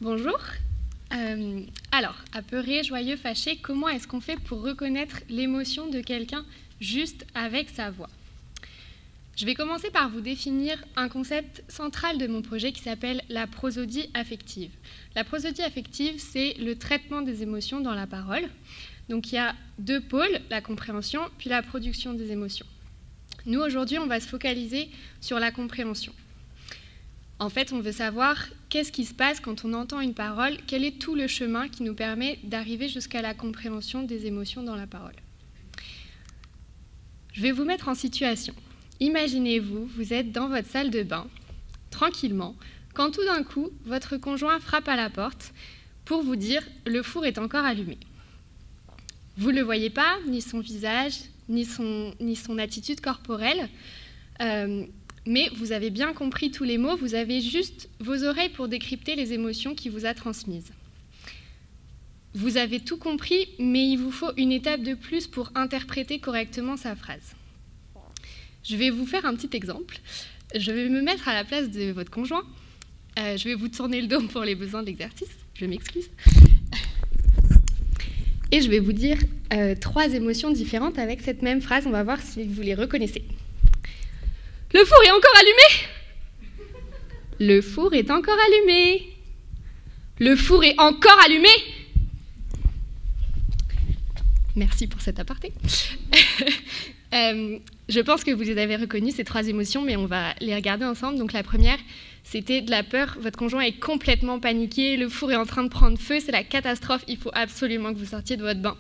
Bonjour. Alors, apeuré, joyeux, fâché, comment est-ce qu'on fait pour reconnaître l'émotion de quelqu'un juste avec sa voix? Je vais commencer par vous définir un concept central de mon projet qui s'appelle la prosodie affective. La prosodie affective, c'est le traitement des émotions dans la parole. Donc il y a deux pôles, la compréhension puis la production des émotions. Nous, aujourd'hui, on va se focaliser sur la compréhension. En fait, on veut savoir qu'est-ce qui se passe quand on entend une parole, quel est tout le chemin qui nous permet d'arriver jusqu'à la compréhension des émotions dans la parole. Je vais vous mettre en situation. Imaginez-vous, vous êtes dans votre salle de bain, tranquillement, quand tout d'un coup, votre conjoint frappe à la porte pour vous dire « le four est encore allumé ». Vous ne le voyez pas, ni son visage, ni son attitude corporelle, mais vous avez bien compris tous les mots, vous avez juste vos oreilles pour décrypter les émotions qu'il vous a transmises. Vous avez tout compris, mais il vous faut une étape de plus pour interpréter correctement sa phrase. Je vais vous faire un petit exemple. Je vais me mettre à la place de votre conjoint. Je vais vous tourner le dos pour les besoins de l'exercice. Je m'excuse. Et je vais vous dire 3 émotions différentes avec cette même phrase. On va voir si vous les reconnaissez. Le four est encore allumé. Le four est encore allumé. Le four est encore allumé. Merci pour cet aparté. Je pense que vous les avez reconnues, ces 3 émotions, mais on va les regarder ensemble. Donc la première, c'était de la peur. Votre conjoint est complètement paniqué, le four est en train de prendre feu, c'est la catastrophe, il faut absolument que vous sortiez de votre bain.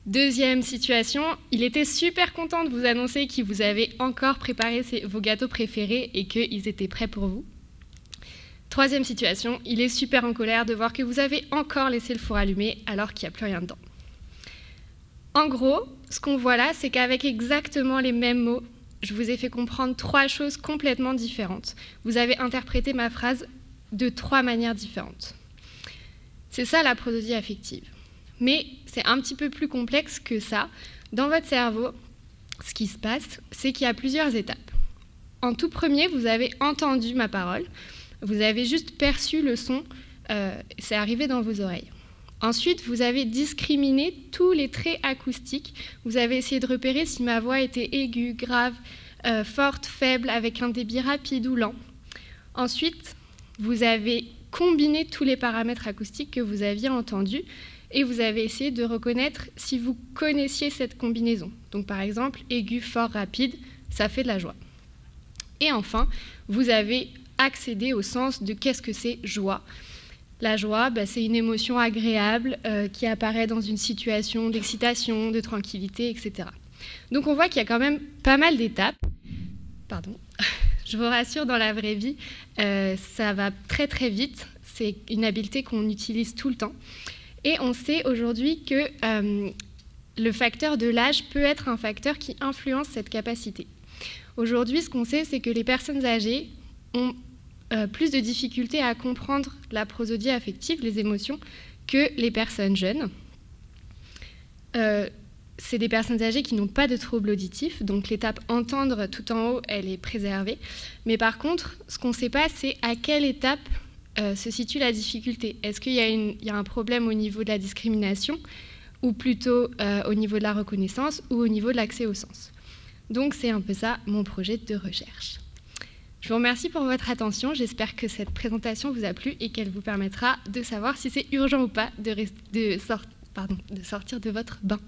Deuxième situation, il était super content de vous annoncer qu'il vous avait encore préparé vos gâteaux préférés et qu'ils étaient prêts pour vous. Troisième situation, il est super en colère de voir que vous avez encore laissé le four allumé alors qu'il n'y a plus rien dedans. En gros, ce qu'on voit là, c'est qu'avec exactement les mêmes mots, je vous ai fait comprendre 3 choses complètement différentes. Vous avez interprété ma phrase de 3 manières différentes. C'est ça la prosodie affective. Mais c'est un petit peu plus complexe que ça. Dans votre cerveau, ce qui se passe, c'est qu'il y a plusieurs étapes. En tout premier, vous avez entendu ma parole. Vous avez juste perçu le son. C'est arrivé dans vos oreilles. Ensuite, vous avez discriminé tous les traits acoustiques. Vous avez essayé de repérer si ma voix était aiguë, grave, forte, faible, avec un débit rapide ou lent. Ensuite, vous avez combiné tous les paramètres acoustiques que vous aviez entendus et vous avez essayé de reconnaître si vous connaissiez cette combinaison. Donc par exemple, aigu, fort, rapide, ça fait de la joie. Et enfin, vous avez accédé au sens de qu'est-ce que c'est joie. La joie, c'est une émotion agréable qui apparaît dans une situation d'excitation, de tranquillité, etc. Donc on voit qu'il y a quand même pas mal d'étapes. Pardon. Je vous rassure, dans la vraie vie, ça va très très vite. C'est une habileté qu'on utilise tout le temps. Et on sait aujourd'hui que le facteur de l'âge peut être un facteur qui influence cette capacité. Aujourd'hui, ce qu'on sait, c'est que les personnes âgées ont plus de difficultés à comprendre la prosodie affective, les émotions, que les personnes jeunes. C'est des personnes âgées qui n'ont pas de troubles auditifs, donc l'étape entendre tout en haut, elle est préservée. Mais par contre, ce qu'on ne sait pas, c'est à quelle étape se situe la difficulté. Est-ce qu'il y a un problème au niveau de la discrimination, ou plutôt au niveau de la reconnaissance, ou au niveau de l'accès au sens? Donc c'est un peu ça mon projet de recherche. Je vous remercie pour votre attention. J'espère que cette présentation vous a plu et qu'elle vous permettra de savoir si c'est urgent ou pas de sortir de votre bain.